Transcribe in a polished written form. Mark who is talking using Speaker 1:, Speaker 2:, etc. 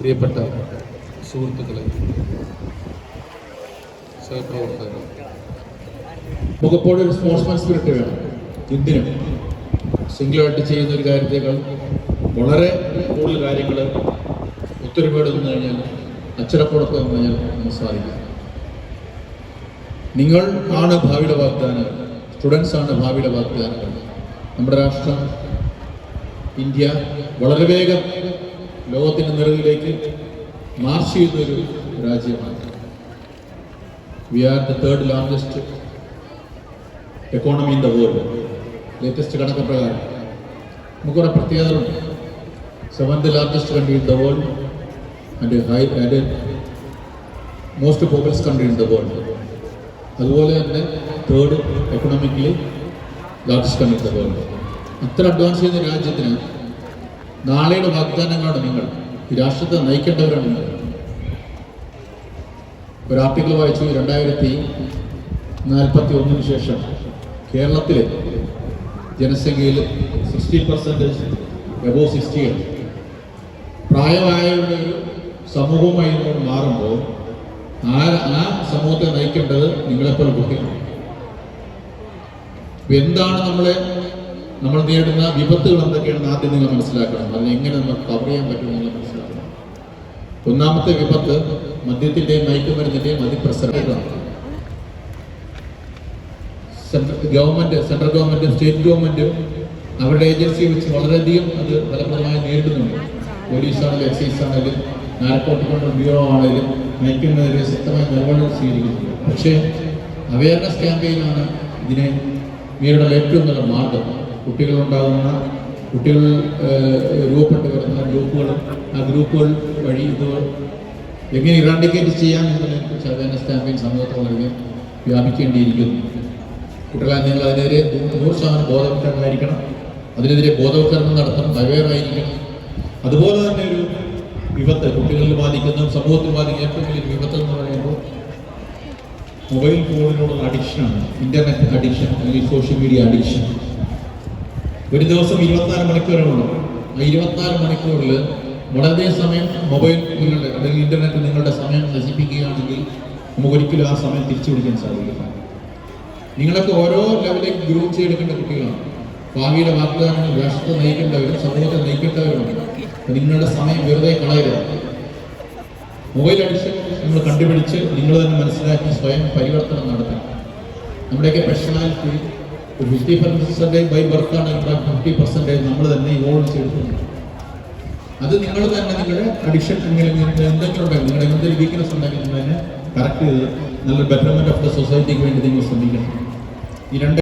Speaker 1: പ്രിയപ്പെട്ട സുഹൃത്തുക്കളെ, സഹപ്രവർത്തകർ, നമുക്കെപ്പോഴും ഒരു സ്പോർട്സ്മാൻ സ്പിരിറ്റ് വേണം. എന്തിനും സിംഗിളായിട്ട് ചെയ്യുന്ന ഒരു കാര്യത്തേക്കാൾ വളരെ കൂടുതൽ കാര്യങ്ങൾ ഒത്തൊരുമയോടെ നിന്ന് കഴിഞ്ഞാൽ, അച്ചടക്കോടൊപ്പം നിന്ന് കഴിഞ്ഞാൽ നമുക്ക് സാധിക്കും. നിങ്ങൾ ആണ് ഭാവിയുടെ വാഗ്ദാനങ്ങൾ, സ്റ്റുഡൻസ് ആണ് ഭാവിയുടെ വാഗ്ദാനങ്ങൾ. നമ്മുടെ രാഷ്ട്രം ഇന്ത്യ വളരെ വേഗം ലോകത്തിൻ്റെ നിറവിലേക്ക് മാർച്ച് ചെയ്യുന്നൊരു രാജ്യമാണ്. We are the third largest economy in the world. Latest കണക്ക് പ്രകാരം നമുക്കുള്ള പ്രത്യേകതകളുണ്ട്. Seventh largest country in the world and most populous country in the world. അതുപോലെ തന്നെ third economically largest country in the world. അത്ര advance ചെയ്യുന്ന രാജ്യത്തിന് നാളെയുടെ വാഗ്ദാനങ്ങളാണ് നിങ്ങൾ. ഈ രാഷ്ട്രത്തെ നയിക്കേണ്ടവരാണ് നിങ്ങൾ. ഒരു ആർട്ടിക്കിൾ വായിച്ചു, 2041 ശേഷം കേരളത്തിലെ ജനസംഖ്യയിൽ 60% എബോവ് 60 പ്രായമായവരുടെ ഒരു സമൂഹമായി നമ്മൾ മാറുമ്പോൾ ആ സമൂഹത്തെ നയിക്കേണ്ടത് നിങ്ങളെപ്പോലെ കുട്ടികളാണ്. എന്താണ് നമ്മൾ നേരിടുന്ന വിപത്തുകൾ എന്തൊക്കെയാണെന്ന് ആദ്യം നിങ്ങൾ മനസ്സിലാക്കണം. അതിന് എങ്ങനെ നമുക്ക് കവർ ചെയ്യാൻ പറ്റുമെന്ന് നിങ്ങൾ മനസ്സിലാക്കണം. ഒന്നാമത്തെ വിപത്ത് മദ്യത്തിൻ്റെയും മയക്കുമരുന്നിൻ്റെയും അതിപ്രസരമാണ്. സെൻട്രൽ ഗവൺമെൻറ്റും സ്റ്റേറ്റ് ഗവൺമെൻറ്റും അവരുടെ ഏജൻസിയെ വെച്ച് വളരെയധികം അത് ഫലപ്രദമായി നേരിടുന്നുണ്ട്. പോലീസാണെങ്കിലും എക്സൈസ് ആണെങ്കിലും നാർക്കോട്ടിക് കൺട്രോൾ ബ്യൂറോ ആണെങ്കിലും മയക്കുമരുന്നിനെതിരെ ശക്തമായ നിലപാടുകൾ സ്വീകരിക്കുന്നുണ്ട്. പക്ഷേ അവയർനെസ് ക്യാമ്പയിനാണ് ഇതിനെ നേരിടാൻ ഏറ്റവും നല്ല മാർഗം. കുട്ടികൾ രൂപപ്പെട്ട് വരുന്ന ഗ്രൂപ്പുകളും ആ ഗ്രൂപ്പുകൾ വഴി ഇത് എങ്ങനെ ഇറാണ്ടിക്കേറ്റ് ചെയ്യാം എന്നതിനെക്കുറിച്ച് അവയർനെസ് ക്യാമ്പയിൻ സമൂഹത്തിൽ വളരെയധികം വ്യാപിക്കേണ്ടിയിരിക്കുന്നു. കുട്ടികളെ നിങ്ങൾ അതിനെതിരെ 100% ബോധവൽക്കരണമായിരിക്കണം. അതിനെതിരെ ബോധവൽക്കരണം നടത്തണം, അവെയറായിരിക്കണം. അതുപോലെ തന്നെ ഒരു വിപത്ത് കുട്ടികളിൽ ബാധിക്കുന്ന, സമൂഹത്തിൽ ബാധിക്കുന്ന ഏറ്റവും വലിയ വിപത്ത് എന്ന് പറയുമ്പോൾ മൊബൈൽ ഫോണിനോടുള്ള അഡിക്ഷനാണ്. ഇൻ്റർനെറ്റ് അഡിക്ഷൻ അല്ലെങ്കിൽ സോഷ്യൽ മീഡിയ അഡിക്ഷൻ. ഒരു ദിവസം 24 മണിക്കൂറുള്ളൂ. ആ 24 മണിക്കൂറിൽ വളരെയധികം സമയം മൊബൈൽ നിങ്ങളുടെ അല്ലെങ്കിൽ ഇൻ്റർനെറ്റ് നിങ്ങളുടെ സമയം നശിപ്പിക്കുകയാണെങ്കിൽ നമുക്കൊരിക്കലും ആ സമയം തിരിച്ചു പിടിക്കാൻ സാധിക്കില്ല. നിങ്ങളൊക്കെ ഓരോ ലെവലിലേക്ക് ഗ്രൂം ചെയ്തെടുക്കേണ്ട കുട്ടികളാണ്. ഭാവിയുടെ വാഗ്ദാനങ്ങൾ രാഷ്ട്രത്തെ നയിക്കേണ്ടവരും സമൂഹത്തെ നയിക്കേണ്ടവരുമാണ്. നിങ്ങളുടെ സമയം വെറുതെ കളയരുത്. മൊബൈൽ അഡിക്ഷൻ നമ്മൾ കണ്ടുപിടിച്ച് നിങ്ങൾ തന്നെ മനസ്സിലാക്കി സ്വയം പരിവർത്തനം നടത്തണം. നമ്മുടെയൊക്കെ പേഴ്സണാലിറ്റി ഒരു 50% ബൈ ബർത്താണ്. 50% നമ്മൾ തന്നെ ഇവോൾവ് ചെയ്തിട്ടുണ്ട്. അത് നിങ്ങൾ തന്നെ നിങ്ങളുടെ അഡിക്ഷൻ എന്തെങ്കിലും ഉണ്ടെങ്കിൽ, നിങ്ങളുടെ എന്തെങ്കിലും വീക്ക്നെസ് ഉണ്ടെങ്കിൽ നിങ്ങൾ തന്നെ കറക്റ്റ് ചെയ്ത് നല്ല ബെറ്റർമെന്റ് ഓഫ് ദ സൊസൈറ്റിക്ക് വേണ്ടി നിങ്ങൾ ശ്രമിക്കണം. ഈ രണ്ട്